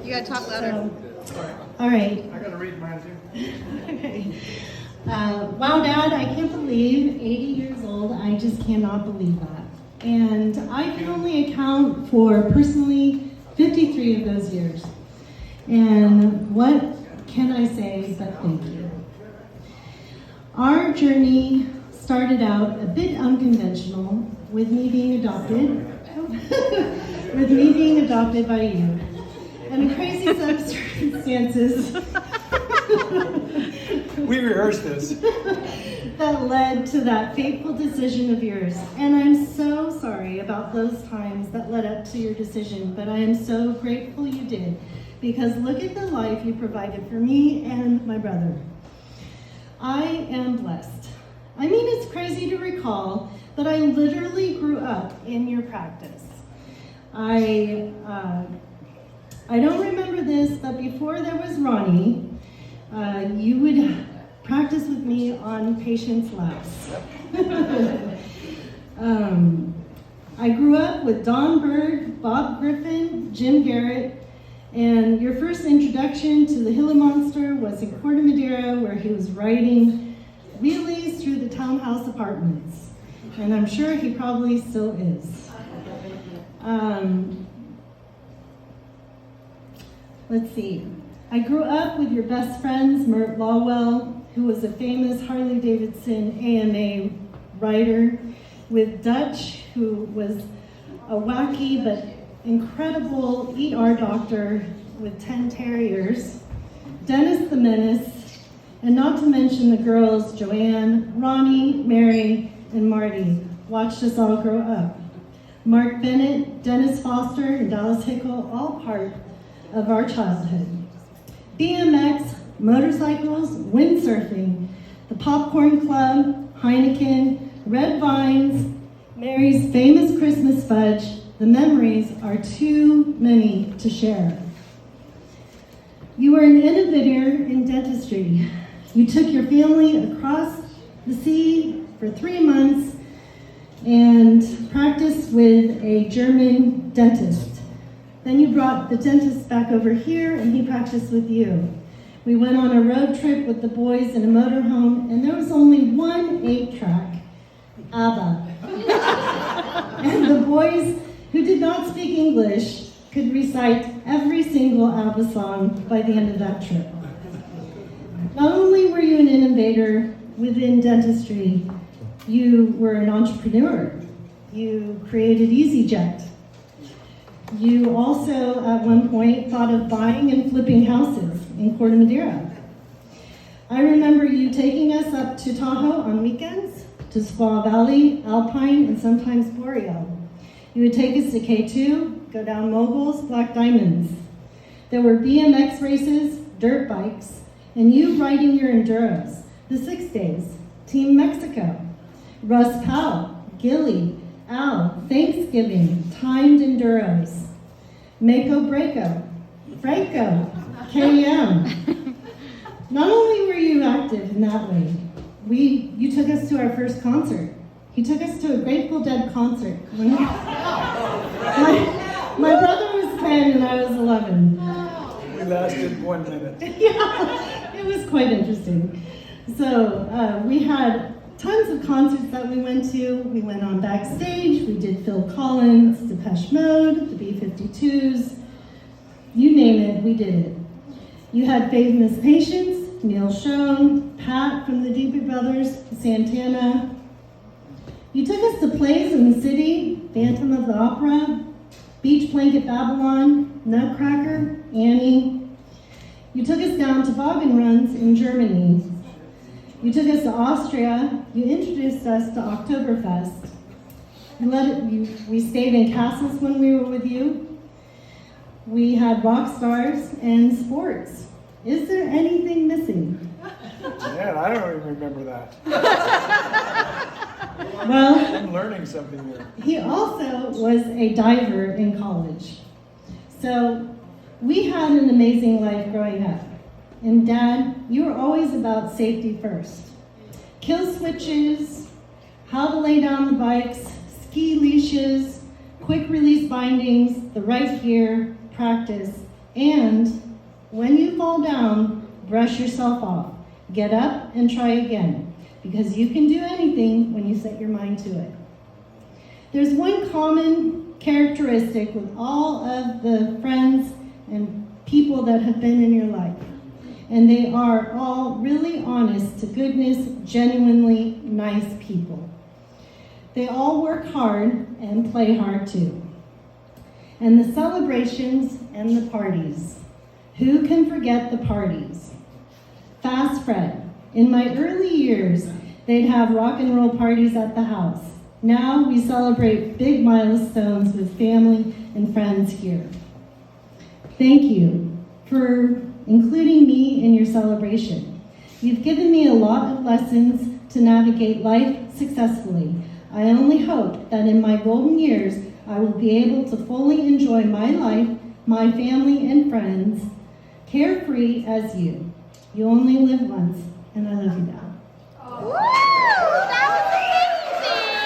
You gotta talk louder. All right. I gotta read mine too. Okay. Wow, Dad, I can't believe 80 years old. I just cannot believe that. And I can only account for personally 53 of those years. And what can I say but thank you? Our journey started out a bit unconventional with me being adopted. With me being adopted by you. And crazy circumstances. We rehearsed this. That led to that fateful decision of yours. And I'm so sorry about those times that led up to your decision, but I am so grateful you did, because look at the life you provided for me and my brother. I am blessed. I mean, it's crazy to recall, but I literally grew up in your practice. I don't remember this, but before there was Ronnie, you would practice with me on patients' laps. I grew up with Don Berg, Bob Griffin, Jim Garrett, and your first introduction to the Gila Monster was in Corte Madera, where he was riding wheelies through the townhouse apartments. And I'm sure he probably still is. Let's see. I grew up with your best friends, Mert Lawwell, who was a famous Harley-Davidson AMA rider, with Dutch, who was a wacky but incredible ER doctor with 10 terriers, Dennis the Menace, and not to mention the girls, Joanne, Ronnie, Mary, and Marty, watched us all grow up. Mark Bennett, Dennis Foster, and Dallas Hickle, all part of our childhood. BMX, motorcycles, windsurfing, the Popcorn Club, Heineken, Red Vines, Mary's famous Christmas fudge. The memories are too many to share. You were an innovator in dentistry. You took your family across the sea for 3 months and practiced with a German dentist. Then you brought the dentist back over here and he practiced with you. We went on a road trip with the boys in a motorhome, and there was only one 8-track, ABBA. And the boys who did not speak English could recite every single ABBA song by the end of that trip. Not only were you an innovator within dentistry, you were an entrepreneur. You created EasyJet. You also, at one point, thought of buying and flipping houses in Corte Madera. I remember you taking us up to Tahoe on weekends, to Squaw Valley, Alpine, and sometimes Boreal. You would take us to K2, go down Moguls, Black Diamonds. There were BMX races, dirt bikes, and you riding your Enduros, the 6 days, Team Mexico, Russ Powell, Gilly, Al, Thanksgiving, timed Enduros, Mako Breako, Franco, KM. Not only were you active in that way, you took us to our first concert. He took us to a Grateful Dead concert. My brother was 10 and I was 11. We lasted 1 minute. Yeah, it was quite interesting. So we had tons of concerts that we went to. We went on backstage. We did Phil Collins, Depeche Mode, the B-52s. You name it, we did it. You had famous patients, Neil Schon, Pat from the Doobie Brothers, Santana. You took us to plays in the city, Phantom of the Opera, Beach Blanket Babylon, Nutcracker, Annie. You took us down toboggan runs in Germany. You took us to Austria. You introduced us to Oktoberfest. We stayed in castles when we were with you. We had rock stars and sports. Is there anything missing? Man, I don't even remember that. Well, I'm learning something here. he also was a diver in college. So we had an amazing life growing up. And Dad, you were always about safety first. Kill switches, how to lay down the bikes, ski leashes, quick release bindings, the right gear, practice, And when you fall down, brush yourself off. Get up and try again, because you can do anything when you set your mind to it. There's one common characteristic with all of the friends and people that have been in your life, and they are all really honest to goodness, genuinely nice people. They all work hard and play hard too. And the celebrations and the parties. Who can forget the parties? Fast Fred. In my early years, they'd have rock and roll parties at the house. Now we celebrate big milestones with family and friends here. Thank you for including me in your celebration. You've given me a lot of lessons to navigate life successfully. I only hope that in my golden years, I will be able to fully enjoy my life, my family and friends, carefree as you. You only live once, and I love you,